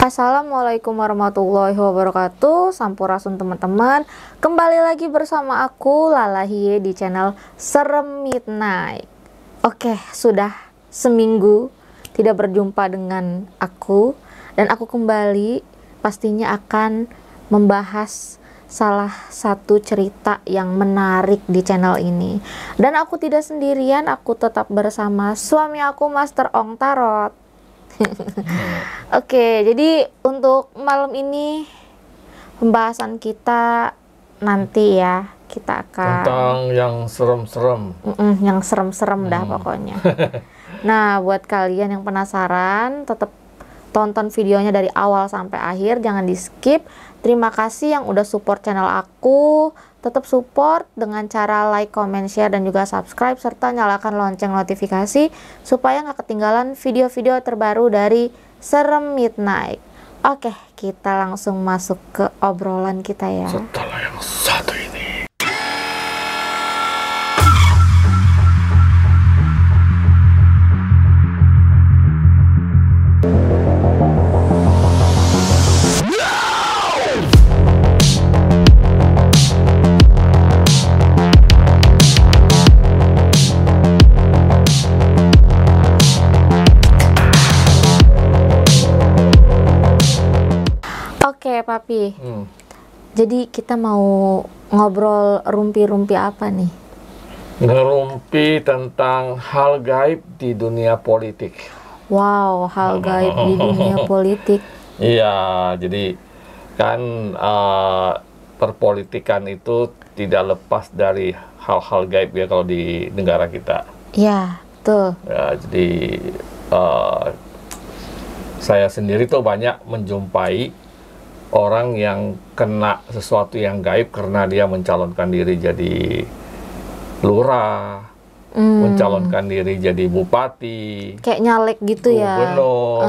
Assalamualaikum warahmatullahi wabarakatuh. Sampurasun teman-teman. Kembali lagi bersama aku Lala Hie di channel Serem Midnight. Oke, sudah seminggu tidak berjumpa dengan aku, dan aku kembali pastinya akan membahas salah satu cerita yang menarik di channel ini. Dan aku tidak sendirian, aku tetap bersama suami aku, Master Ong Tarot. Oke, jadi untuk malam ini pembahasan kita nanti ya, kita akan tentang yang serem-serem. yang serem-serem dah pokoknya. Nah, buat kalian yang penasaran, tetap tonton videonya dari awal sampai akhir, jangan di skip. Terima kasih yang udah support channel aku. Tetap support dengan cara like, comment, share, dan juga subscribe, serta nyalakan lonceng notifikasi supaya nggak ketinggalan video-video terbaru dari Serem Midnight. Oke, kita langsung masuk ke obrolan kita ya. Setelah yang satu ini. Oke, Papi. Jadi kita mau ngobrol rumpi-rumpi apa nih? Ngerumpi tentang hal gaib di dunia politik. Wow, hal gaib di dunia politik. Iya, jadi kan perpolitikan itu tidak lepas dari hal-hal gaib ya kalau di negara kita. Ya, betul. Ya, jadi saya sendiri tuh banyak menjumpai orang yang kena sesuatu yang gaib karena dia mencalonkan diri jadi lurah, mencalonkan diri jadi bupati, Kayak nyalek gitu ya. gubernur,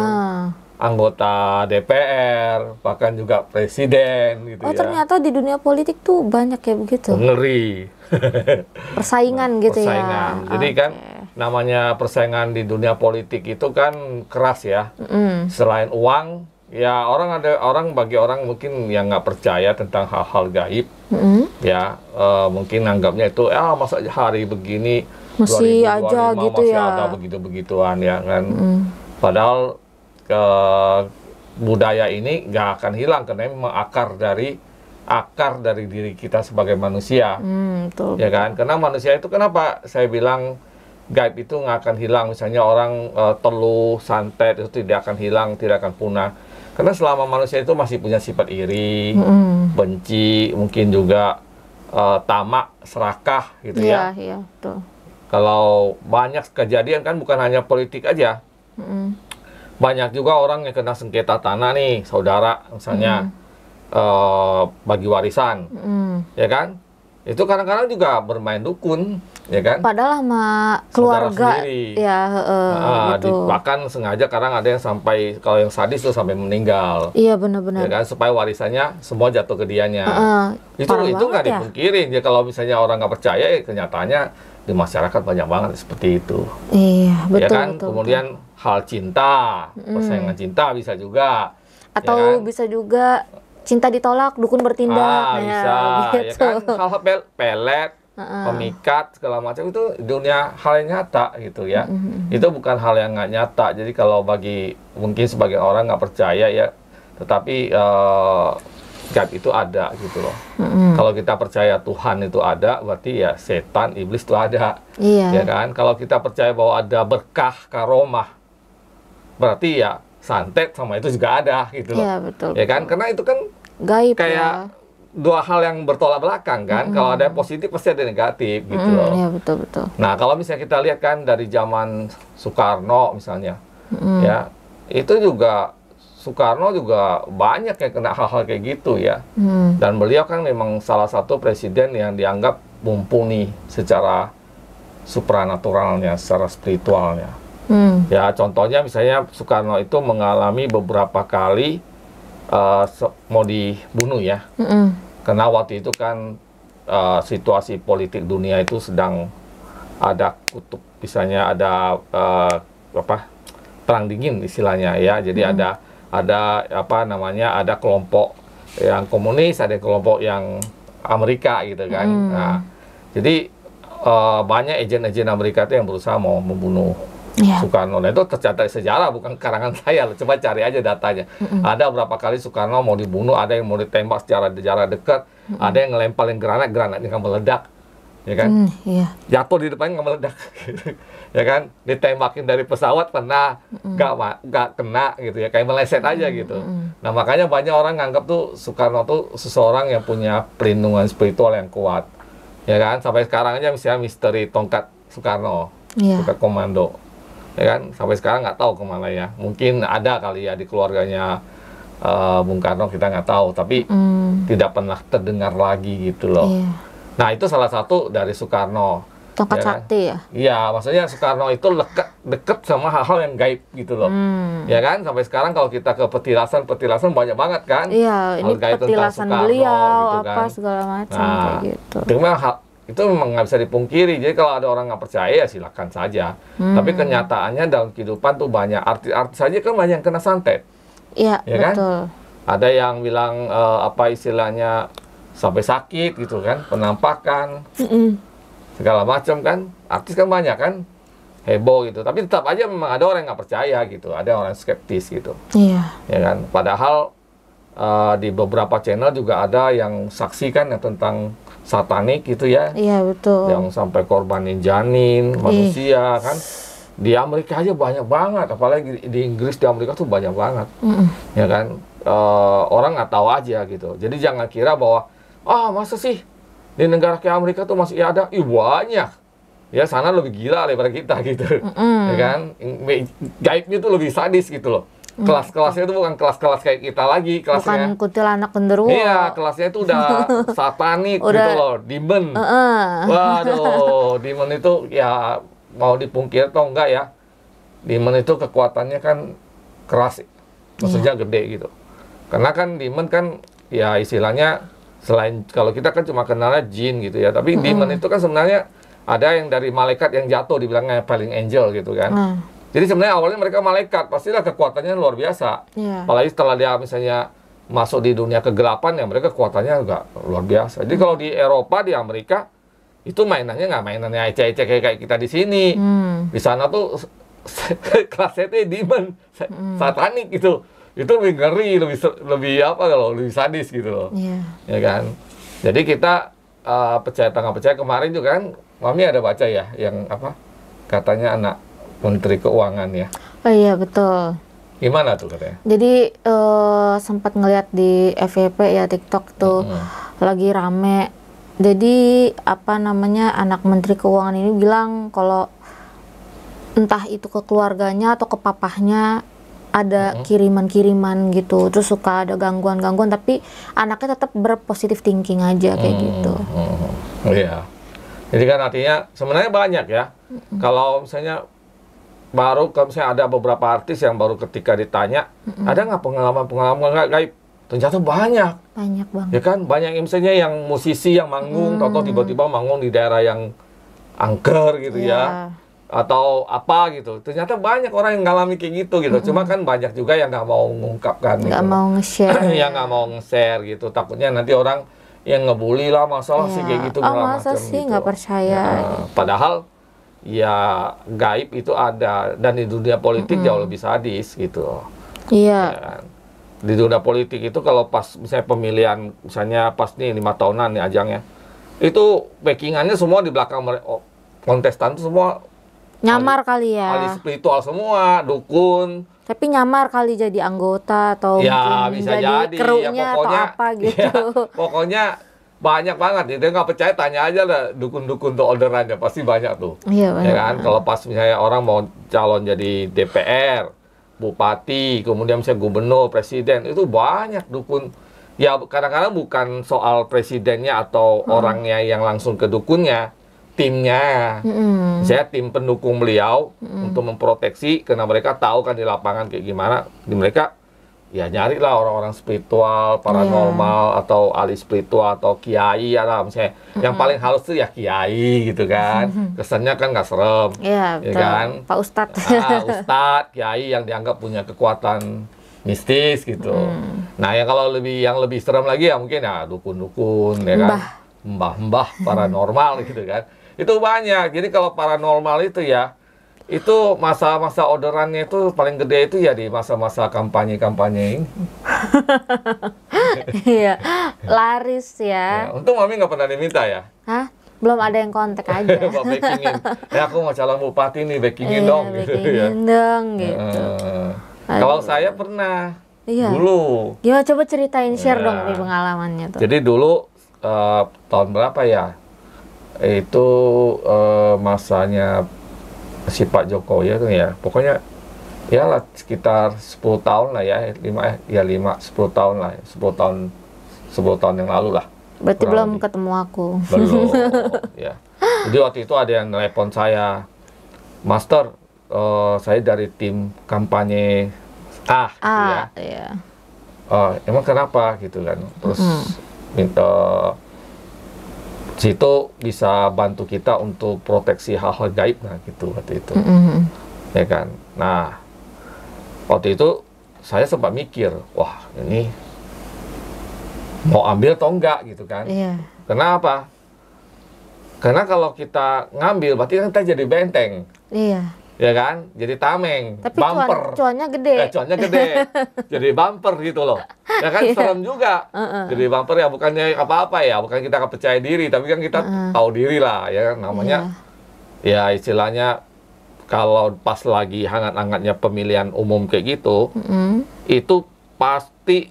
anggota DPR, bahkan juga presiden gitu Oh, ya. ternyata di dunia politik tuh banyak ya begitu. Ngeri. Persaingan gitu Persaingan. ya. Jadi kan namanya persaingan di dunia politik itu kan keras ya. Selain uang, ya bagi orang mungkin yang nggak percaya tentang hal-hal gaib, ya mungkin anggapnya itu masa hari begini Masih 2025 aja gitu masih ya. ada begitu-begituan ya kan. Padahal budaya ini nggak akan hilang karena memang akar dari diri kita sebagai manusia, Betul. ya kan. Karena manusia itu kenapa saya bilang gaib itu nggak akan hilang. Misalnya orang teluh, santet itu tidak akan hilang, tidak akan punah. Karena selama manusia itu masih punya sifat iri, benci, mungkin juga tamak, serakah gitu ya. Iya, betul. Kalau banyak kejadian kan bukan hanya politik aja. Banyak juga orang yang kena sengketa tanah nih, saudara misalnya bagi warisan, ya kan? Itu kadang-kadang juga bermain dukun, ya kan? Padahal sama keluarga sendiri. ya, gitu. Bahkan sengaja kadang ada yang sampai, kalau yang sadis tuh sampai meninggal. Iya, benar-benar. Ya kan, supaya warisannya semua jatuh ke dianya. Itu nggak ya. dipungkirin. Ya kalau misalnya orang nggak percaya, kenyataannya di masyarakat banyak banget seperti itu. Iya, betul. Ya kan, betul, kemudian hal cinta, persaingan cinta bisa juga. atau ya kan? bisa juga cinta ditolak, dukun bertindak. Bisa, gitu. ya kan, hal-hal pelet, pemikat segala macam itu dunia hal yang nyata gitu ya. Itu bukan hal yang nggak nyata. Jadi kalau bagi mungkin sebagian orang nggak percaya ya, tetapi gaib itu ada gitu loh. Kalau kita percaya Tuhan itu ada, berarti ya setan, iblis itu ada. Iya. Ya kan? Kalau kita percaya bahwa ada berkah, karomah, berarti ya santet sama itu juga ada gitu loh. Iya, betul. Ya kan? Karena itu kan Gaib kayak dua hal yang bertolak belakang kan. Kalau ada yang positif pasti ada yang negatif gitu loh. Iya, betul. Nah, kalau misalnya kita lihat kan dari zaman Soekarno misalnya, ya itu juga Soekarno juga banyak yang kena hal-hal kayak gitu ya. Dan beliau kan memang salah satu presiden yang dianggap mumpuni secara supranaturalnya, secara spiritualnya. Ya, contohnya misalnya Soekarno itu mengalami beberapa kali mau dibunuh ya. Karena waktu itu kan situasi politik dunia itu sedang ada kutub, misalnya ada perang dingin istilahnya ya. Jadi ada apa namanya, ada kelompok yang komunis, ada kelompok yang Amerika gitu kan. Nah, jadi banyak agen-agen Amerika itu yang berusaha mau membunuh Soekarno. Nah, itu tercatat di sejarah, bukan karangan saya. Coba cari aja datanya. Ada berapa kali Soekarno mau dibunuh, ada yang mau ditembak secara jarak dekat, ada yang ngelemparin granatnya nggak meledak, ya kan? Jatuh di depannya nggak meledak, ya kan? Ditembakin dari pesawat pernah nggak kena gitu ya, kayak meleset aja gitu. Nah, makanya banyak orang nganggap tuh Soekarno tuh seseorang yang punya perlindungan spiritual yang kuat, ya kan? Sampai sekarang aja misalnya misteri tongkat Soekarno, tongkat komando, ya kan? Sampai sekarang nggak tahu kemana ya. Mungkin ada kali ya di keluarganya Bung Karno, kita nggak tahu, tapi tidak pernah terdengar lagi gitu loh. Nah, itu salah satu dari Soekarno. Tongkat sakti ya? Iya, maksudnya Soekarno itu deket sama hal-hal yang gaib gitu loh. Ya kan, sampai sekarang kalau kita ke petilasan banyak banget kan. Iya, ini petilasan beliau, gitu apa kan, segala macam kayak gitu. Itu memang nggak bisa dipungkiri. Jadi kalau ada orang nggak percaya ya silakan saja. Tapi kenyataannya dalam kehidupan tuh banyak artis saja kan banyak yang kena santet. Iya, ya betul. Kan? Ada yang bilang apa istilahnya sampai sakit gitu kan, penampakan. Segala macam kan, artis kan banyak kan, heboh gitu. Tapi tetap aja memang ada orang yang nggak percaya gitu, ada orang skeptis gitu. Iya. Ya kan, padahal di beberapa channel juga ada yang saksikan ya tentang satanik gitu ya. Iya betul. Yang sampai korbanin janin manusia kan. Di Amerika aja banyak banget, apalagi di Inggris, di Amerika tuh banyak banget. Ya kan, orang nggak tahu aja gitu. Jadi jangan kira bahwa masa sih di negara kayak Amerika tuh masih ada, banyak. Ya sana lebih gila daripada kita gitu. Ya kan? Gaibnya tuh lebih sadis gitu loh. Kelas-kelasnya itu bukan kelas-kelas kayak kita lagi, kelasnya. Bukan kuntilanak genderuwo. Iya, kelasnya itu udah satanik gitu loh, demon. Waduh, demon itu ya mau dipungkir atau enggak ya. Demon itu kekuatannya kan keras. Maksudnya gede gitu. Karena kan demon kan ya istilahnya, selain kalau kita kan cuma kenalnya jin gitu ya, tapi demon itu kan sebenarnya ada yang dari malaikat yang jatuh, dibilangnya fallen angel gitu kan. Jadi sebenarnya awalnya mereka malaikat, pastilah kekuatannya luar biasa. Apalagi setelah dia misalnya masuk di dunia kegelapan ya, mereka kekuatannya juga luar biasa. Jadi kalau di Eropa, di Amerika itu mainannya nggak mainannya ecek-ecek kayak kita di sini. Di sana tuh kelasnya itu demon, satanik gitu. Itu lebih ngeri, lebih apa kalau lebih sadis gitu loh. Ya kan. Jadi kita percaya atau nggak percaya, kemarin juga kan Mami ada baca ya yang apa katanya anak Menteri Keuangan ya. Oh iya betul. Gimana tuh katanya? Jadi sempat ngeliat di FYP ya, TikTok tuh lagi rame. Jadi apa namanya, anak Menteri Keuangan ini bilang kalau entah itu ke keluarganya atau ke papahnya ada kiriman-kiriman gitu, terus suka ada gangguan-gangguan, tapi anaknya tetap berpositif thinking aja kayak gitu. Iya. Jadi kan artinya sebenarnya banyak ya. Kalau misalnya kalau misalnya ada beberapa artis yang baru ketika ditanya, ada nggak pengalaman gaib? Ternyata banyak. Banyak banget. Ya kan, banyak yang misalnya yang musisi yang manggung, tahu-tahu tiba-tiba manggung di daerah yang angker gitu ya. Atau apa gitu, ternyata banyak orang yang ngalami kayak gitu. Cuma kan banyak juga yang nggak mau mengungkapkan, nggak mau nge-share, yang nggak mau nge-share gitu, takutnya nanti orang yang ngebully lah, masalah sih kayak gitu, masa sih nggak percaya gitu. Padahal ya gaib itu ada, dan di dunia politik jauh lebih sadis gitu. Ya, di dunia politik itu kalau pas misalnya pemilihan, misalnya pas nih 5 tahunan nih ajangnya, itu backingannya semua di belakang kontestan itu semua nyamar kali ya, ahli spiritual semua, dukun. Tapi nyamar kali jadi anggota atau ya, bisa jadi krunya ya, pokoknya, atau apa gitu. Ya, pokoknya banyak banget. Jadi nggak percaya tanya aja lah dukun-dukun tuh orderannya, pasti banyak tuh. Iya, ya kan, kalau pas misalnya orang mau calon jadi DPR, bupati, kemudian misalnya gubernur, presiden, itu banyak dukun. Ya kadang-kadang bukan soal presidennya atau orangnya yang langsung ke dukunnya, timnya. Saya tim pendukung beliau untuk memproteksi, karena mereka tahu kan di lapangan kayak gimana. Di mereka ya nyari lah orang-orang spiritual, paranormal, atau ahli spiritual, atau kiai lah misalnya. Yang paling halus tuh ya kiai gitu kan. Kesannya kan nggak serem. Iya, ya kan? Pak Ustadz. Ustadz, kiai yang dianggap punya kekuatan mistis gitu. Nah, yang lebih serem lagi ya mungkin ya dukun-dukun ya kan. Mbah-mbah paranormal gitu kan. Itu banyak. Jadi kalau paranormal itu ya itu masa-masa orderannya itu paling gede itu ya di masa-masa kampanye-kampanye ini. Iya, laris ya. Untung Mami nggak pernah diminta ya. Hah? Belum ada yang kontak aja. Backingin. Aku mau calon bupati nih, backingin dong. Backingin dong gitu. Kalau saya pernah dulu. Gimana, coba ceritain, share dong pengalamannya tuh. Jadi dulu tahun berapa ya? Itu masanya si Pak Jokowi itu ya. Pokoknya ya lah sekitar 10 tahun lah ya, 10 tahun lah, 10 tahun yang lalu lah. Berarti belum ketemu aku. Belum, ya. Jadi waktu itu ada yang telepon saya, Master, saya dari tim kampanye ya. Iya. Emang kenapa gitu kan? Terus minta situ bisa bantu kita untuk proteksi hal-hal gaib, nah gitu waktu itu, ya kan. Nah waktu itu saya sempat mikir, wah ini mau ambil atau enggak gitu kan. Kenapa? Karena kalau kita ngambil berarti kan kita jadi benteng. Ya kan, jadi tameng, tapi bumper. Cuannya gede. Cuannya gede, jadi bumper gitu loh. Ya kan, serem juga. Jadi bumper ya bukannya apa-apa ya, bukan kita percaya diri, tapi kan kita tahu diri lah, ya kan. Namanya, ya istilahnya kalau pas lagi hangat-hangatnya pemilihan umum kayak gitu, itu pasti,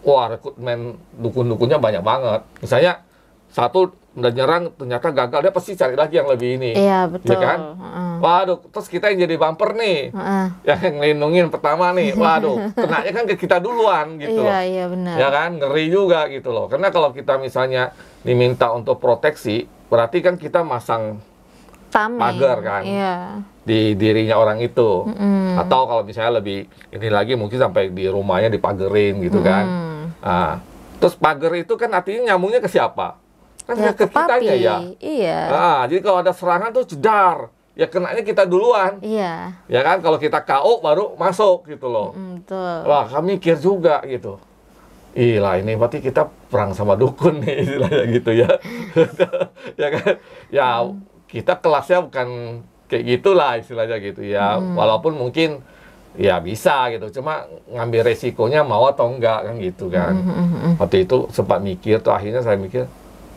wah rekrutmen dukun-dukunnya banyak banget. Misalnya satu udah nyerang ternyata gagal, dia pasti cari lagi yang lebih ini. Iya, betul. Ya kan? Waduh, terus kita yang jadi bumper nih. Yang ngelindungin pertama nih. Waduh, kenanya kan ke kita duluan gitu loh. Iya, benar. Ya kan? Ngeri juga gitu loh. Karena kalau kita misalnya diminta untuk proteksi, berarti kan kita masang pagar kan. Di dirinya orang itu. Atau kalau misalnya lebih ini lagi mungkin sampai di rumahnya dipagerin gitu kan. Nah, terus pagar itu kan artinya nyambungnya ke siapa? Kan ya, ke kitanya ya. Iya. Nah, jadi kalau ada serangan tuh jedar, ya kenanya kita duluan. Iya. Ya kan, kalau kita KO baru masuk gitu loh. Betul. Wah, kami mikir juga gitu. Lah ini berarti kita perang sama dukun nih istilahnya gitu ya. Ya kan? Ya kita kelasnya bukan kayak gitulah istilahnya gitu ya. Walaupun mungkin ya bisa gitu, cuma ngambil resikonya mau atau enggak kan gitu kan. Waktu itu sempat mikir tuh, akhirnya saya mikir,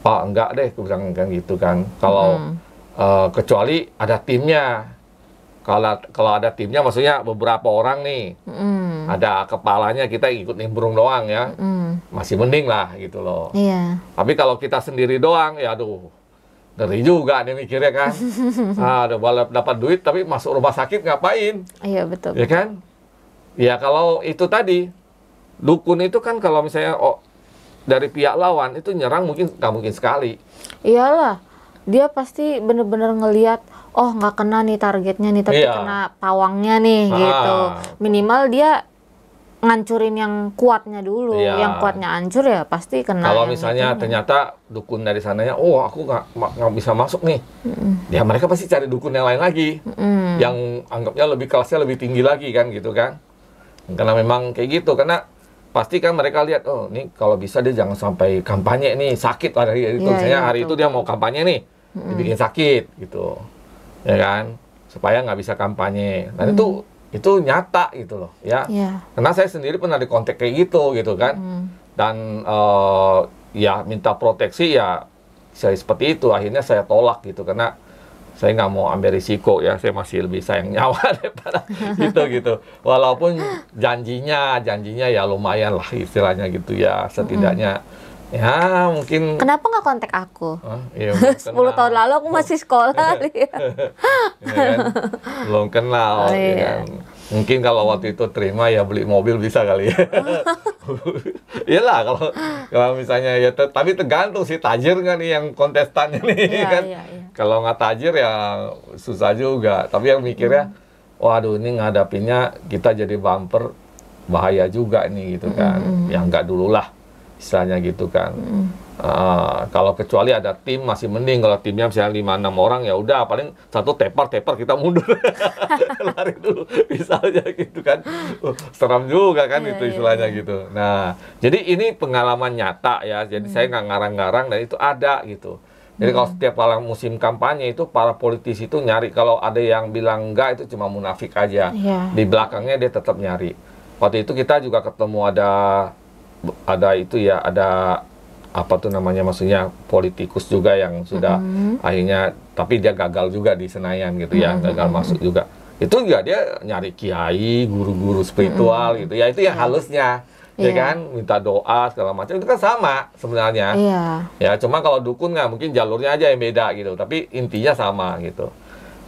enggak deh, aku bilang kan gitu kan. Kalau kecuali ada timnya. Kalau ada timnya maksudnya beberapa orang nih. Ada kepalanya, kita ikut nimbrung doang ya. Masih mending lah gitu loh. Iya. Tapi kalau kita sendiri doang, ya aduh, ngeri juga nih mikirnya kan. Udah dapat duit tapi masuk rumah sakit ngapain? Iya, betul. Ya kan? Ya kalau itu tadi, dukun itu kan kalau misalnya dari pihak lawan itu nyerang mungkin nggak mungkin sekali. Iyalah, dia pasti bener-bener ngelihat, oh nggak kena nih targetnya nih, tapi kena pawangnya nih gitu. Minimal dia ngancurin yang kuatnya dulu, yang kuatnya hancur ya pasti kena. Kalau misalnya ternyata dukun dari sananya, aku nggak bisa masuk nih, ya mereka pasti cari dukun yang lain lagi, yang anggapnya lebih kelasnya lebih tinggi lagi kan gitu kan. Karena memang kayak gitu, karena pasti kan mereka lihat, ini kalau bisa dia jangan sampai kampanye nih, sakit lah dari itu. Misalnya hari itu dia mau kampanye nih, dibikin sakit gitu, ya kan, supaya nggak bisa kampanye. Dan itu nyata gitu loh, ya. Karena saya sendiri pernah dikontak kayak gitu kan, dan ya minta proteksi ya, saya seperti itu. Akhirnya saya tolak gitu, karena saya nggak mau ambil risiko ya, saya masih lebih sayang nyawa daripada gitu. Walaupun janjinya ya lumayan lah istilahnya gitu ya, setidaknya ya mungkin. Kenapa nggak kontak aku? Ya, 10 tahun lalu aku masih sekolah. Ya kan? Belum kenal. Ya kan? Mungkin kalau waktu itu terima ya beli mobil bisa kali ya. Iyalah kalau misalnya ya, tapi tergantung sih tajir nggak nih yang kontestannya nih kan. Kalau nggak tajir ya susah juga. Tapi yang mikirnya, waduh ini ngadapinnya kita jadi bumper bahaya juga nih gitu kan. Yang nggak dulu lah. istilahnya gitu kan. Kalau kecuali ada tim masih mending, kalau timnya misalnya 5-6 orang ya udah paling satu tepar kita mundur lari dulu misalnya gitu kan. Seram juga kan itu istilahnya gitu. Nah jadi ini pengalaman nyata ya, jadi saya nggak ngarang-ngarang dan itu ada gitu. Jadi kalau setiap kali musim kampanye itu para politisi itu nyari, kalau ada yang bilang enggak itu cuma munafik aja, di belakangnya dia tetap nyari. Waktu itu kita juga ketemu ada itu ya, ada apa tuh namanya, maksudnya politikus juga yang sudah akhirnya, tapi dia gagal juga di Senayan gitu ya, gagal masuk juga. Itu juga dia nyari kiai, guru-guru spiritual gitu ya, itu yang halusnya, ya kan, minta doa segala macam, itu kan sama sebenarnya. Ya cuma kalau dukun nggak, mungkin jalurnya aja yang beda gitu, tapi intinya sama gitu.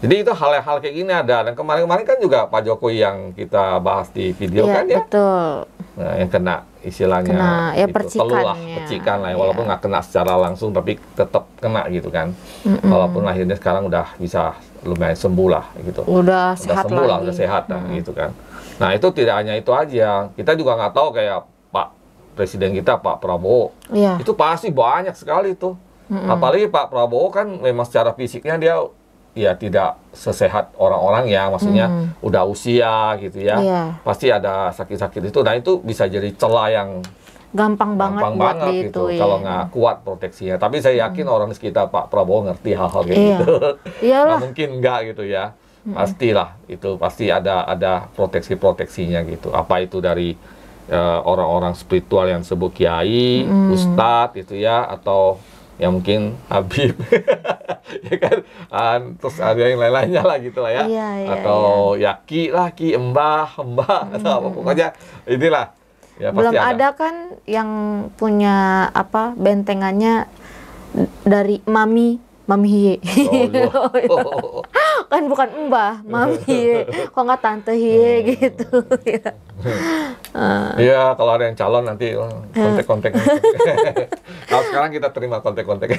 Jadi itu hal-hal kayak gini ada, dan kemarin-kemarin kan juga Pak Jokowi yang kita bahas di video kan ya. Betul. Nah, yang kena istilahnya ya gitu, percikan lah ya, walaupun nggak kena secara langsung tapi tetap kena gitu kan. Walaupun akhirnya sekarang udah bisa lumayan sembuh lah gitu. Udah sehat sembuh lah, lagi. udah sehat lah gitu kan. Nah itu tidak hanya itu aja, kita juga nggak tahu kayak Pak Presiden kita Pak Prabowo, itu pasti banyak sekali tuh. Apalagi Pak Prabowo kan memang secara fisiknya dia ya tidak sesehat orang-orang ya, maksudnya udah usia gitu ya, pasti ada sakit-sakit itu. Nah itu bisa jadi celah yang gampang banget gitu kalau nggak kuat proteksinya. Tapi saya yakin orang di sekitar Pak Prabowo ngerti hal-hal kayak gitu. Nggak mungkin nggak gitu ya, pastilah itu pasti ada proteksinya gitu. Apa itu dari orang-orang spiritual yang sebut kiai, ustadz gitu ya, atau ya mungkin Habib ya kan, terus ada yang lain-lainnya lah gitu lah ya, atau ya ki embah atau apa, pokoknya inilah ya, belum pasti ada kan yang punya apa bentengannya dari Mami Hie. Kan bukan Mbah, Mami Hie. Kok nggak Tante Hie gitu ya. Iya, kalau ada yang calon nanti kontak-kontak. Kalau sekarang kita terima kontak-kontak.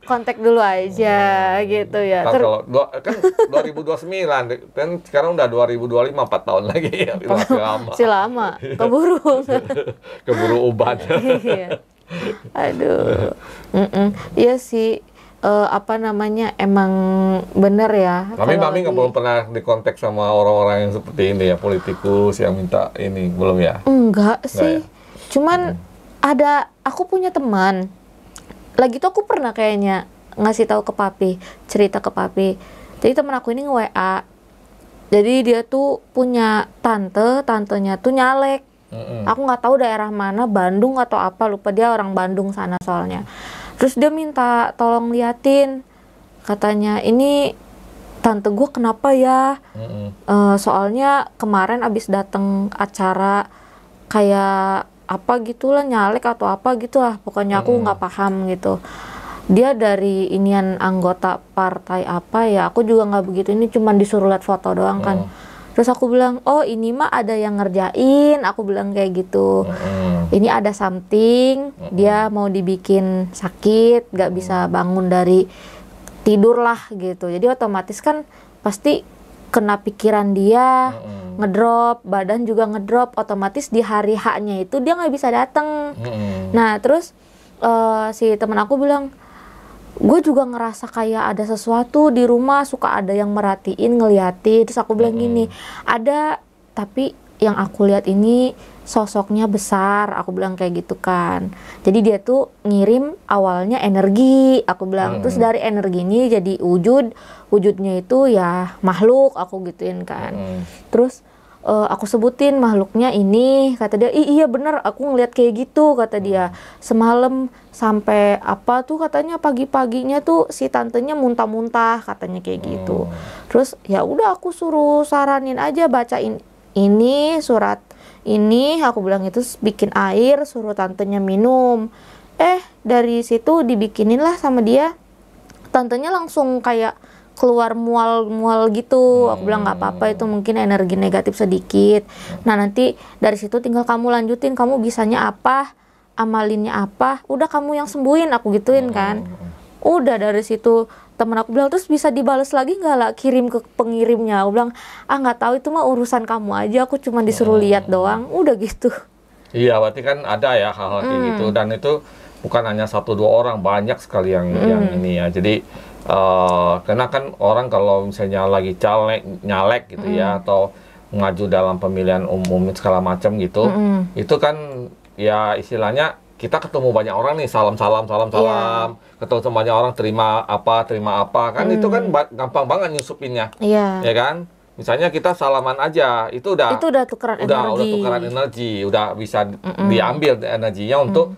Kontak dulu aja gitu ya. Kalau kan 2029 kan sekarang udah 2025, 4 tahun lagi ya. Masih lama. Masih lama. Keburu uban. Iya. Aduh. Iya sih. Apa namanya, emang bener ya. Tapi Mami nggak belum pernah dikontak sama orang-orang yang seperti ini ya, politikus yang minta ini, belum ya? Enggak sih. Ya? Cuman aku punya teman. Lagi tuh aku pernah kayaknya ngasih tahu ke papi, cerita ke papi. Jadi teman aku ini nge-WA. Jadi dia tuh punya tantenya tuh nyalek. Aku nggak tahu daerah mana, Bandung atau apa, lupa, dia orang Bandung sana soalnya. Terus dia minta tolong liatin, katanya ini tante gue kenapa ya, soalnya kemarin abis dateng acara kayak apa gitulah, nyalek atau apa gitulah, pokoknya aku nggak paham gitu. Dia dari inian anggota partai apa ya, aku juga nggak begitu, ini cuma disuruh lihat foto doang kan. Terus aku bilang, oh ini mah ada yang ngerjain, aku bilang kayak gitu. Ini ada something, dia mau dibikin sakit, gak bisa bangun dari tidur lah gitu. Jadi otomatis kan pasti kena pikiran dia, ngedrop, badan juga ngedrop, otomatis di hari H-nya itu dia gak bisa datang. Nah terus si teman aku bilang, gue juga ngerasa kayak ada sesuatu di rumah, suka ada yang merhatiin, ngeliatin. Terus aku bilang gini, ada, tapi yang aku lihat ini sosoknya besar, aku bilang kayak gitu kan. Jadi dia tuh ngirim awalnya energi, aku bilang. Terus dari energi ini jadi wujudnya itu ya makhluk, aku gituin kan. Terus aku sebutin makhluknya ini, kata dia, iya bener, aku ngeliat kayak gitu, kata dia. Semalam sampai apa tuh, katanya pagi-paginya tuh si tantenya muntah-muntah, katanya kayak gitu. Terus ya udah aku suruh saranin aja bacain ini surat ini, aku bilang itu, bikin air, suruh tantenya minum. Dari situ dibikinin lah sama dia, tantenya langsung kayak keluar mual-mual gitu. Aku bilang nggak apa-apa, itu mungkin energi negatif sedikit. Nah nanti dari situ tinggal kamu lanjutin, kamu bisanya apa, amalinnya apa, udah kamu yang sembuhin, aku gituin kan. Udah dari situ temen aku bilang, terus bisa dibales lagi nggak lah, kirim ke pengirimnya. Aku bilang, nggak tahu, itu mah urusan kamu aja, aku cuma disuruh lihat doang, udah gitu. Iya, berarti kan ada ya hal-hal kayak gitu, dan itu bukan hanya 1-2 orang, banyak sekali yang ini ya. Jadi karena kan orang kalau misalnya lagi nyalek gitu ya, atau maju dalam pemilihan umum segala macam gitu, itu kan ya istilahnya kita ketemu banyak orang nih, salam, ketemu sama banyak orang, terima apa, kan itu kan gampang banget nyusupinnya, ya kan? Misalnya kita salaman aja, itu udah tukeran udah tukeran energi, udah bisa diambil energinya untuk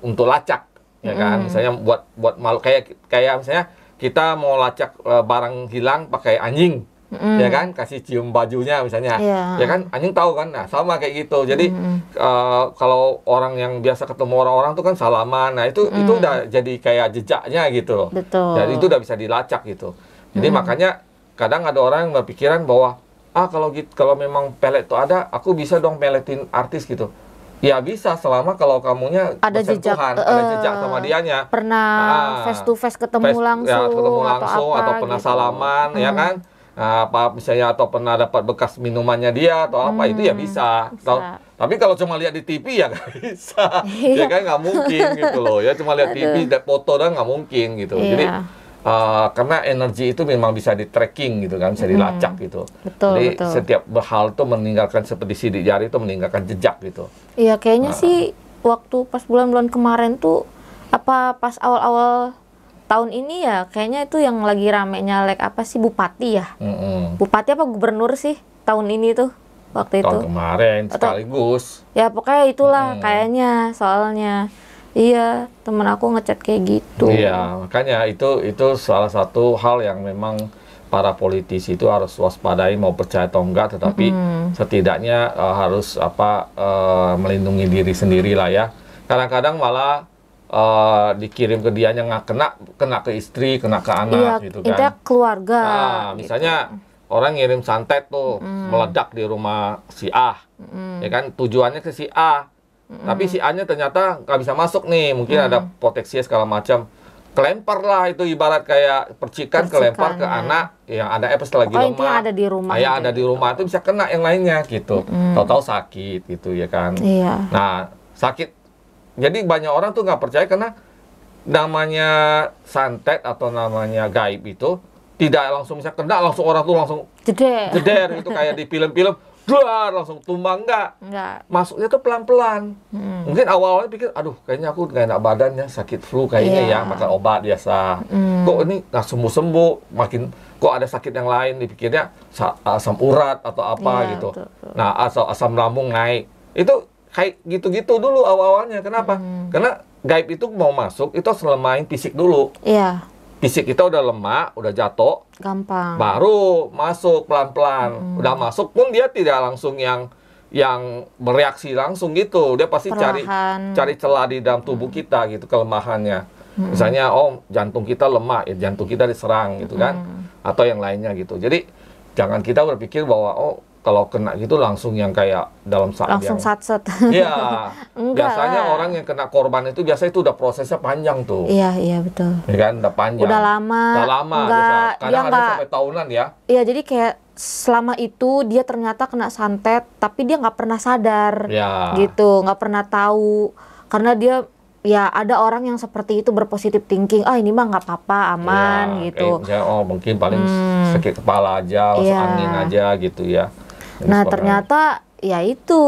untuk lacak, ya kan? Misalnya buat malu, kayak misalnya kita mau lacak barang hilang pakai anjing, ya kan? Kasih cium bajunya misalnya, ya kan? Anjing tahu kan? Nah, sama kayak gitu. Jadi kalau orang yang biasa ketemu orang-orang tuh kan salaman, nah itu udah jadi kayak jejaknya gitu loh. Betul. Jadi itu udah bisa dilacak gitu. Jadi makanya kadang ada orang yang berpikiran bahwa kalau memang pelet itu ada, aku bisa dong peletin artis gitu. Ya bisa, selama kalau kamunya ada jejak sama dianya. Pernah face to face ketemu langsung atau pernah gitu. salaman, ya kan? Apa misalnya, atau pernah dapat bekas minumannya dia atau apa, itu ya bisa. Tapi kalau cuma lihat di TV ya nggak bisa. Ya kan, nggak mungkin gitu loh. Ya cuma lihat TV, lihat foto dan nggak mungkin gitu. Jadi karena energi itu memang bisa di tracking gitu kan, bisa dilacak gitu. Jadi setiap hal itu meninggalkan, seperti sidik jari itu meninggalkan jejak gitu. Iya, kayaknya sih waktu pas bulan-bulan kemarin tuh, apa pas awal-awal tahun ini ya, kayaknya itu yang lagi rame nyalek apa sih, bupati ya? Bupati apa gubernur sih tahun ini tuh, waktu itu? Tahun kemarin sekaligus. Ya pokoknya itulah kayaknya, soalnya. Iya, temen aku ngechat kayak gitu. Iya, makanya itu salah satu hal yang memang para politisi itu harus waspadai, mau percaya atau enggak, tetapi setidaknya harus melindungi diri sendiri lah ya. Kadang-kadang malah dikirim ke dia yang nggak kena ke istri, kena ke anak gitu kan. Intinya keluarga. Nah, misalnya orang ngirim santet tuh meledak di rumah si A, ya kan, tujuannya ke si A. Tapi si A-nya ternyata nggak bisa masuk nih, mungkin ada proteksi segala macam. Kelempar lah, itu ibarat kayak percikan kelempar ke anak yang ada pas lagi lemah. Yang ada di rumah. Yang ada di rumah itu bisa kena yang lainnya gitu. Tahu-tahu sakit gitu ya kan. Iya. Nah, sakit. Jadi banyak orang tuh nggak percaya karena namanya santet atau namanya gaib itu tidak langsung bisa kena, langsung orang tuh langsung jeder gitu kayak di film-film. Langsung tumbang, enggak. Masuknya tuh pelan-pelan. Mungkin awal-awalnya pikir, aduh kayaknya aku nggak enak badannya, sakit flu kayaknya ya, makan obat biasa. Kok ini nggak sembuh-sembuh, makin kok ada sakit yang lain, dipikirnya asam urat atau apa gitu. Nah, asam lambung naik. Itu kayak gitu-gitu dulu awal-awalnya. Kenapa? Karena gaib itu mau masuk, itu harus lemahin fisik dulu. Iya. Fisik kita udah lemah, udah jatuh, gampang. Baru masuk pelan-pelan. Udah masuk pun dia tidak langsung yang bereaksi langsung gitu. Dia pasti cari celah di dalam tubuh kita gitu, kelemahannya. Misalnya, jantung kita lemah, jantung kita diserang gitu kan, atau yang lainnya gitu. Jadi jangan kita berpikir bahwa kalau kena gitu langsung yang kayak dalam saat langsung satset. Iya. Biasanya orang yang kena korban itu biasanya itu udah prosesnya panjang tuh. Iya betul. Ya kan, udah panjang. Udah lama. Kadang ada sampai tahunan ya. Iya, jadi kayak selama itu dia ternyata kena santet, tapi dia nggak pernah sadar. Gitu, nggak pernah tahu. Karena dia, ya ada orang yang seperti itu berpositif thinking, ini mah nggak apa-apa, aman gitu. Misalnya, mungkin paling sakit kepala aja, masuk angin aja gitu ya. Nah ternyata ya itu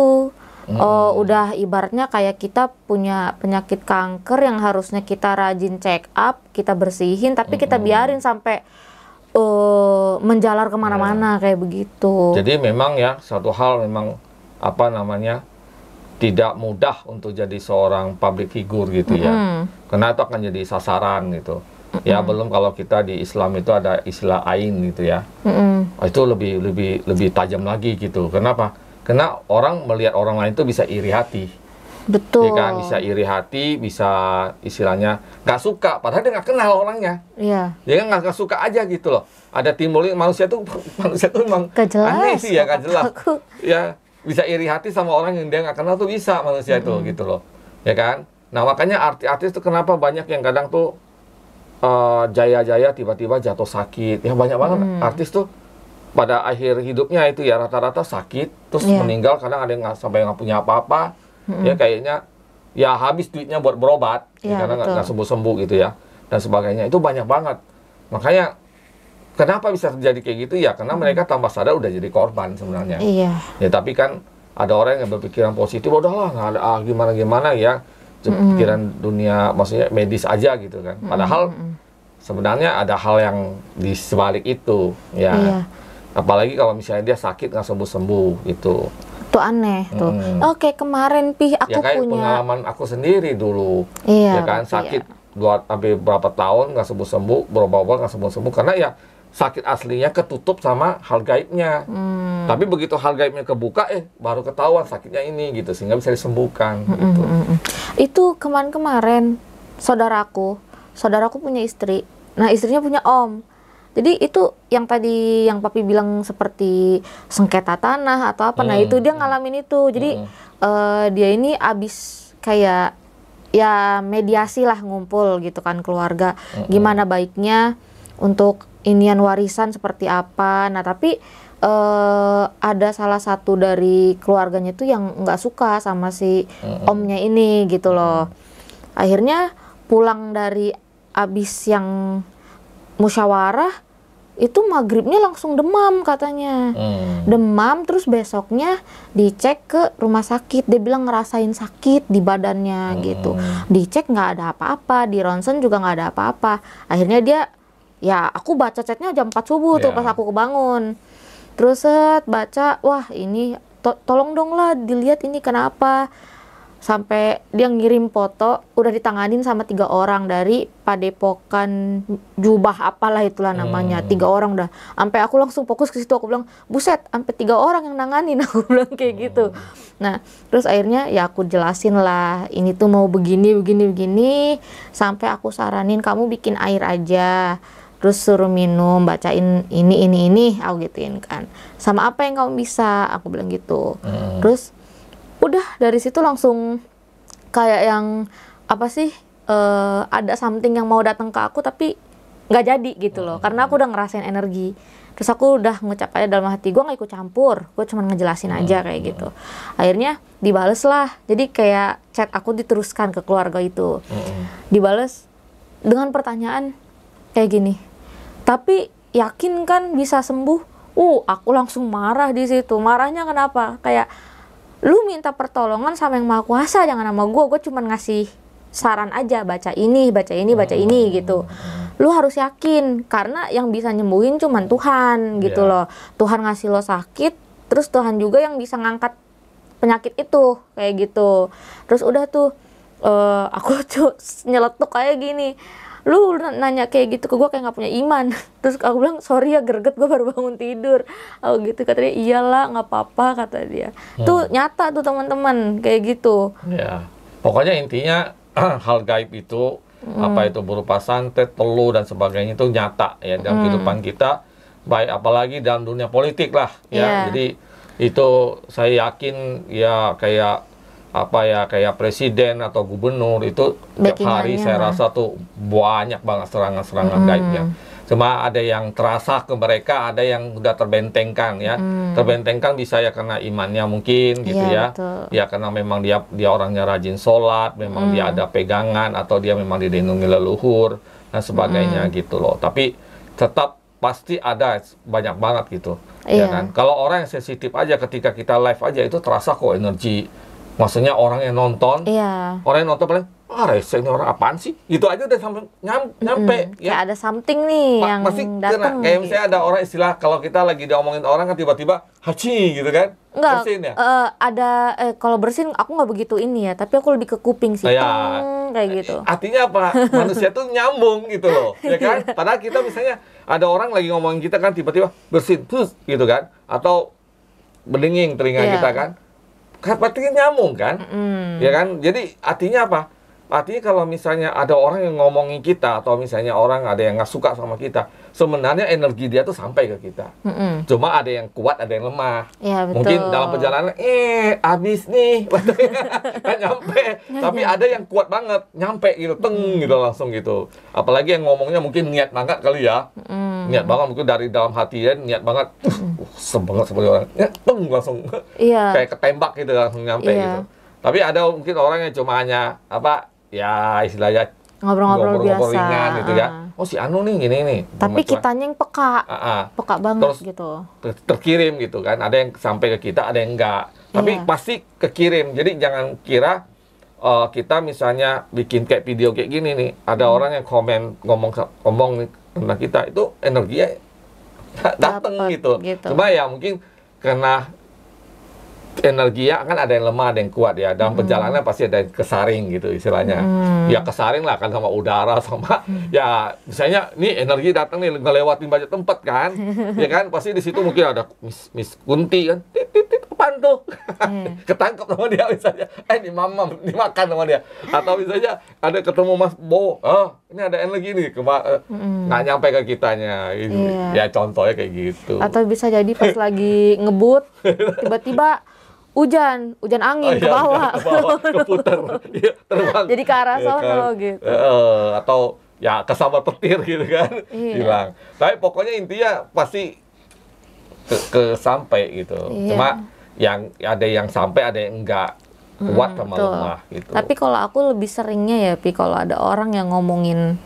udah ibaratnya kayak kita punya penyakit kanker yang harusnya kita rajin check up, kita bersihin, tapi kita biarin sampai menjalar kemana-mana kayak begitu. Jadi memang ya, satu hal memang tidak mudah untuk jadi seorang public figure gitu ya, karena itu akan jadi sasaran gitu. Ya belum kalau kita di Islam itu ada istilah ain gitu ya, itu lebih tajam lagi gitu. Kenapa? Karena orang melihat orang lain itu bisa iri hati. Betul. Ya kan, bisa iri hati, bisa istilahnya nggak suka, padahal dia nggak kenal orangnya. Iya. Dia kan nggak suka aja gitu loh. Ada timbul manusia tuh memang aneh sih ya, nggak jelas. Ya bisa iri hati sama orang yang dia nggak kenal tuh bisa manusia itu gitu loh, ya kan. Nah makanya artis-artis tuh kenapa banyak yang kadang tuh jaya-jaya tiba-tiba jatuh sakit, ya banyak banget artis tuh pada akhir hidupnya itu ya rata-rata sakit, terus meninggal, kadang ada yang sampai nggak punya apa-apa, ya kayaknya ya habis duitnya buat berobat, ya, karena nggak sembuh-sembuh gitu ya, dan sebagainya. Itu banyak banget. Makanya kenapa bisa terjadi kayak gitu ya? Karena mereka tanpa sadar udah jadi korban sebenarnya. Iya. Ya tapi kan ada orang yang berpikiran positif, udahlah nggak ada gimana-gimana ya, pikiran dunia maksudnya medis aja gitu kan. Padahal sebenarnya ada hal yang di sebalik itu, ya. Iya. Apalagi kalau misalnya dia sakit nggak sembuh-sembuh gitu. Itu aneh tuh. Oke, kemarin aku ya kayak punya pengalaman aku sendiri dulu. Iya, Ya kan sakit sampai berapa tahun nggak sembuh-sembuh, berobat-obat nggak sembuh-sembuh karena ya sakit aslinya ketutup sama hal gaibnya. Tapi begitu hal gaibnya kebuka, baru ketahuan sakitnya ini gitu, sehingga bisa disembuhkan. Gitu. Itu kemarin saudaraku punya istri. Nah, istrinya punya om. Jadi itu yang tadi yang papi bilang seperti sengketa tanah atau apa. Nah, itu dia ngalamin itu. Jadi dia ini abis kayak ya mediasi lah, ngumpul gitu kan keluarga. Gimana baiknya untuk inian warisan seperti apa. Nah, tapi ada salah satu dari keluarganya tuh yang nggak suka sama si omnya ini gitu loh. Akhirnya pulang dari abis yang musyawarah itu maghribnya langsung demam katanya. Demam, terus besoknya dicek ke rumah sakit. Dia bilang ngerasain sakit di badannya gitu. Dicek nggak ada apa-apa, di ronsen juga nggak ada apa-apa. Akhirnya dia, ya aku baca chatnya jam 4 subuh tuh pas aku kebangun. Terus baca, wah ini tolong dong lah dilihat ini kenapa. Sampai dia ngirim foto, udah ditanganin sama 3 orang dari Padepokan Jubah apalah itulah namanya. 3 orang udah. Sampai aku langsung fokus ke situ, aku bilang, buset, sampai 3 orang yang nanganin, aku bilang kayak gitu. Nah, terus akhirnya ya aku jelasin lah, ini tuh mau begini, sampai aku saranin kamu bikin air aja. Terus suruh minum, bacain ini, aku gituin kan. Sama apa yang kamu bisa, aku bilang gitu. Terus udah dari situ langsung kayak yang apa sih, ada something yang mau datang ke aku tapi nggak jadi gitu loh, karena aku udah ngerasain energi. Terus aku udah ngucap aja dalam hati, gue nggak ikut campur, gue cuma ngejelasin aja kayak gitu. Akhirnya dibales lah, jadi kayak chat aku diteruskan ke keluarga itu, dibales dengan pertanyaan kayak gini, tapi yakin kan bisa sembuh? Aku langsung marah di situ. Marahnya kenapa? Kayak lu minta pertolongan sama yang Maha Kuasa, jangan sama gue cuma ngasih saran aja, baca ini gitu. Lu harus yakin, karena yang bisa nyembuhin cuma Tuhan gitu loh. Tuhan ngasih lo sakit, terus Tuhan juga yang bisa ngangkat penyakit itu, kayak gitu. Terus udah tuh, aku tuh nyeletuk kayak gini, lu nanya kayak gitu ke gue kayak nggak punya iman. Terus aku bilang, sorry ya greget, gue baru bangun tidur. Oh gitu, katanya iyalah nggak apa-apa, kata dia. Tuh nyata tuh teman-teman kayak gitu. Ya, pokoknya intinya hal gaib itu apa itu berupa santet, telur dan sebagainya itu nyata ya dalam kehidupan kita, baik apalagi dalam dunia politik lah ya. Jadi itu saya yakin ya kayak apa ya, kayak presiden atau gubernur itu tiap hari saya rasa tuh banyak banget serangan-serangan gaibnya. Cuma ada yang terasa ke mereka, ada yang udah terbentengkan ya. Terbentengkan bisa ya karena imannya mungkin gitu ya. Betul. Ya karena memang dia orangnya rajin sholat, memang dia ada pegangan atau dia memang dilindungi leluhur dan sebagainya gitu loh. Tapi tetap pasti ada banyak banget gitu. Ya kan? Kalau orang yang sensitif aja ketika kita live aja itu terasa kok energi. Maksudnya orang yang nonton, orang yang nonton paling, rese ini orang apaan sih? Gitu aja udah sampai nyampe. Ya. Kayak ada something nih yang datang. Kayak misalnya ada orang istilah, kalau kita lagi diomongin orang kan tiba-tiba, haci gitu kan? Enggak, bersin ya? Kalau bersin aku nggak begitu ini ya, tapi aku lebih ke kuping sih, kayak gitu. Artinya apa? Manusia tuh nyambung gitu loh, ya kan? Padahal kita misalnya, ada orang lagi ngomongin kita kan tiba-tiba bersin, gitu kan? Atau berdenging telinga kita kan? Berarti nyambung kan, ya kan? Jadi artinya apa? Artinya kalau misalnya ada orang yang ngomongin kita, atau misalnya orang ada yang nggak suka sama kita, sebenarnya energi dia tuh sampai ke kita. Cuma ada yang kuat, ada yang lemah. Ya, betul. Mungkin dalam perjalanan, habis nih, nggak nyampe. Tapi ada yang kuat banget, nyampe gitu, teng gitu langsung gitu. Apalagi yang ngomongnya mungkin niat banget kali ya. Niat banget, mungkin dari dalam hati ya, niat banget. Sebanget seperti orang, teng langsung. Kayak ketembak gitu, langsung nyampe gitu. Tapi ada mungkin orang yang cuma hanya ya istilahnya ngobrol-ngobrol biasa ringan gitu ya. Oh si Anu nih gini nih. Tapi kitanya yang peka, peka banget terus, gitu. Terkirim gitu kan. Ada yang sampai ke kita, ada yang enggak. Tapi pasti kekirim. Jadi jangan kira kita misalnya bikin kayak video kayak gini nih. Ada orang yang ngomong tentang kita, itu energinya datang gitu. Cuma ya mungkin karena energinya kan ada yang lemah, ada yang kuat ya. Dalam perjalanan pasti ada yang kesaring gitu istilahnya. Ya kesaring lah kan sama udara, sama ya misalnya nih energi datang nih ngelewatin banyak tempat kan. Ya kan pasti di situ mungkin ada Miss Kunti kan. Apaan tuh? Ketangkep sama dia misalnya. Ini mama dimakan sama dia. Atau misalnya ada ketemu Mas Bo. Ini ada energi nih nggak nyampe ke kitanya. Ya contohnya kayak gitu. Atau bisa jadi pas lagi ngebut tiba-tiba hujan angin ke bawah, keputar, terbang. Jadi ke arah sono gitu. Atau ya kesambar petir gitu kan, hilang. Tapi pokoknya intinya pasti ke sampai gitu. Cuma yang ada yang sampai, ada yang enggak, kuat sama lemah gitu. Tapi kalau aku lebih seringnya ya, kalau ada orang yang ngomongin,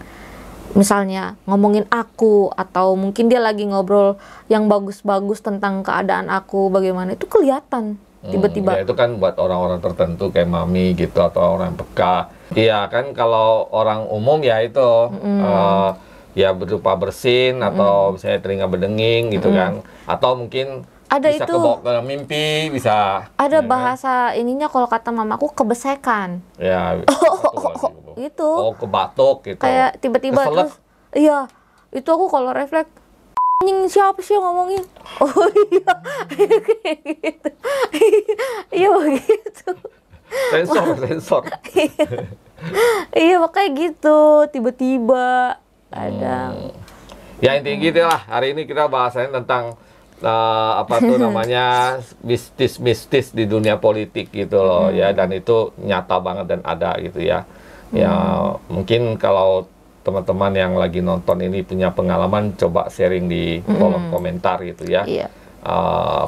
misalnya ngomongin aku, atau mungkin dia lagi ngobrol yang bagus-bagus tentang keadaan aku, bagaimana, itu kelihatan tiba-tiba. Ya itu kan buat orang-orang tertentu kayak mami gitu, atau orang peka. Iya kan, kalau orang umum ya itu ya berupa bersin, atau misalnya telinga berdenging gitu kan, atau mungkin ada bisa itu kebawa ke mimpi, bisa. Ada bahasa ininya kalau kata mamaku kebesekan. Ya. Gitu. Kebatuk gitu. Kayak tiba-tiba terus. Iya. Itu aku kalau refleks, anjing siapa sih yang ngomongin? Oh iya. Kayak gitu. Iya begitu. Sensor. Iya makanya gitu. Tiba-tiba kadang. Ya intinya gitu lah. Hari ini kita bahasannya tentang apa tuh namanya mistis di dunia politik gitu loh ya, dan itu nyata banget dan ada gitu ya. Ya mungkin kalau teman-teman yang lagi nonton ini punya pengalaman, coba sharing di kolom komentar gitu ya.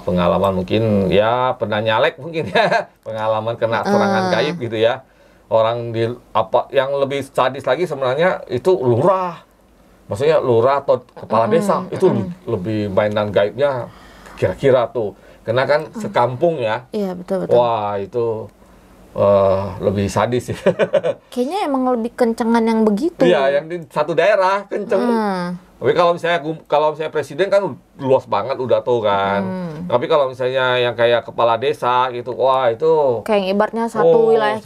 Pengalaman mungkin ya pernah nyalek mungkin ya, pengalaman kena serangan gaib gitu ya. Orang yang lebih sadis lagi sebenarnya itu lurah. Maksudnya lurah atau kepala desa itu lebih mainan gaibnya kira-kira tuh. Karena kan sekampung ya. Iya betul. Wah itu lebih sadis sih. Kayaknya emang lebih kencengan yang begitu. Iya, yang di satu daerah kenceng. Tapi kalau misalnya presiden kan luas banget udah tuh kan. Tapi kalau misalnya yang kayak kepala desa gitu, wah itu kayak ibaratnya satu wilayah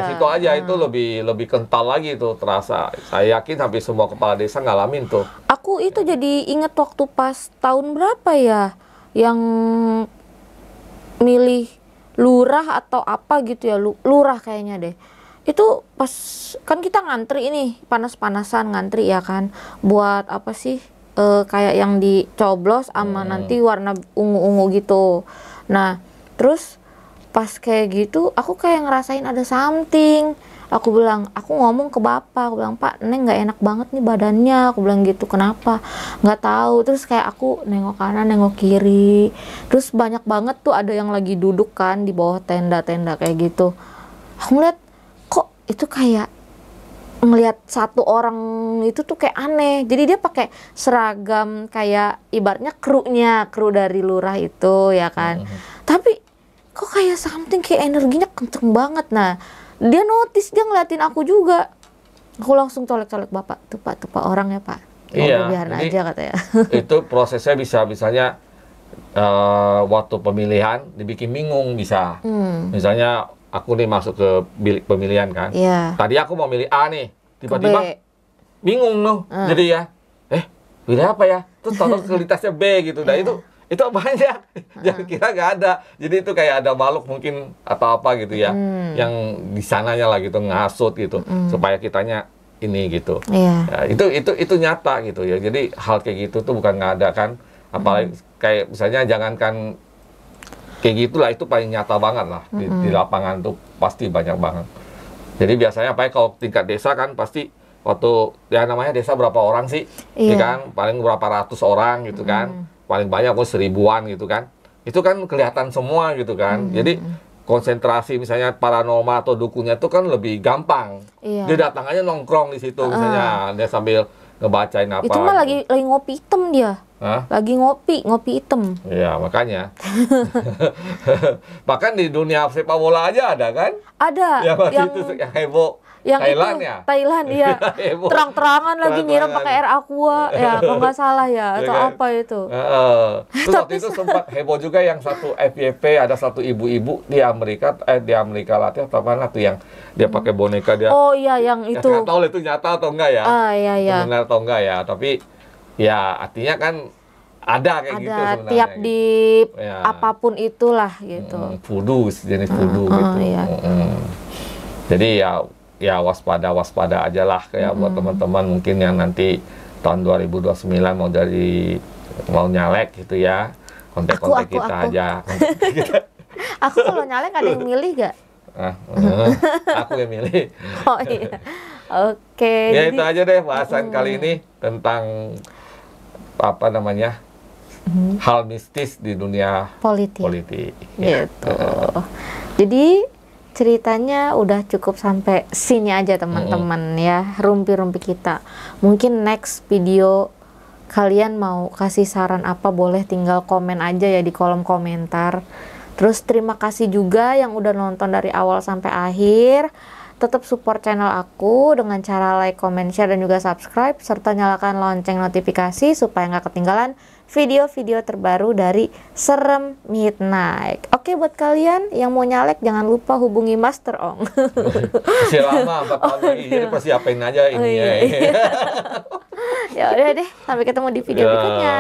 situ aja itu lebih kental lagi tuh terasa. Saya yakin hampir semua kepala desa ngalamin tuh. Aku itu jadi inget waktu pas tahun berapa ya yang milih lurah atau apa gitu ya, lurah kayaknya deh. Itu pas kan kita ngantri ini, panas-panasan ngantri ya kan, buat apa sih, kayak yang dicoblos sama nanti warna ungu-ungu gitu. Nah terus pas kayak gitu aku kayak ngerasain ada something. Aku ngomong ke bapak, aku bilang, Pak, Neng nggak enak banget nih badannya, aku bilang gitu. Kenapa? Nggak tahu. Terus kayak aku nengok kanan, nengok kiri, terus banyak banget tuh ada yang lagi duduk kan di bawah tenda-tenda kayak gitu. Aku ngeliat kok itu kayak ngelihat satu orang itu tuh kayak aneh. Jadi dia pakai seragam kayak ibaratnya kru dari lurah itu ya kan. Tapi kok kayak something, kayak energinya kenceng banget. Nah dia notice, dia ngeliatin aku juga. Aku langsung colek-colek, Bapak, tuh Pak orangnya Pak. Iya, biarin aja katanya. Itu prosesnya misalnya waktu pemilihan dibikin bingung bisa. Misalnya aku nih masuk ke bilik pemilihan kan. Tadi aku mau milih A nih, tiba-tiba bingung loh. Jadi ya, pilih apa ya? Terus tahu ke lintasnya B gitu. Nah itu banyak. Jangan kira nggak ada. Jadi itu kayak ada makhluk mungkin atau apa gitu ya, yang di sananya lah gitu ngasut gitu, supaya kitanya ini gitu. Ya, itu nyata gitu ya. Jadi hal kayak gitu tuh bukan nggak ada kan. Apalagi kayak misalnya jangankan kayak gitulah, itu paling nyata banget lah di lapangan tuh pasti banyak banget. Jadi biasanya apa ya, kalau tingkat desa kan pasti waktu ya namanya desa berapa orang sih, ya kan paling berapa ratus orang gitu kan, paling banyak 1000-an gitu kan, itu kan kelihatan semua gitu kan. Jadi konsentrasi misalnya paranormal atau dukunnya itu kan lebih gampang. Dia datang aja nongkrong di situ misalnya, dia sambil ngebacain apa. Itu mah lagi ngopi hitam dia. Hah? Lagi ngopi hitam. Iya, makanya. Bahkan di dunia sepak bola aja ada kan? Ada. Yang waktu itu yang heboh. Yang Thailand itu, ya? Thailand ya. Heboh. Terang-terangan lagi nyiram pakai air aqua. Ya, kalau nggak salah ya. Atau kan? apa itu. Terus waktu itu sempat heboh juga yang satu FYP, ada satu ibu-ibu di Amerika Latin atau mana tuh yang dia pakai boneka dia. Oh iya, yang Ya, itu. nggak tahu lah itu nyata atau enggak ya. Iya. Benar atau enggak ya. Tapi ya artinya kan ada kayak gitu sebenarnya. Tiap gitu. di apapun itulah gitu. Voodoo, jenis voodoo gitu. Iya. Jadi ya waspada aja lah kayak buat teman-teman mungkin yang nanti tahun 2029 mau nyalek gitu ya, kontak-kontak kita aja. Aku kalau nyalek ada yang milih gak? Aku yang milih. Oh iya. Oke. Ya itu aja deh bahasan kali ini tentang apa namanya, hal mistis di dunia politik. Gitu. Jadi ceritanya udah cukup sampai sini aja teman-teman ya, rumpi-rumpi kita. Mungkin next video kalian mau kasih saran apa, boleh tinggal komen aja ya di kolom komentar. Terus terima kasih juga yang udah nonton dari awal sampai akhir. Tetap support channel aku dengan cara like, comment, share, dan juga subscribe, serta nyalakan lonceng notifikasi supaya nggak ketinggalan video-video terbaru dari Serem Midnight. Oke, buat kalian yang mau nyalek jangan lupa hubungi Master Ong. Masih lama 4 tahun lagi, jadi persiapin aja ini ya. Ya udah deh, sampai ketemu di video berikutnya.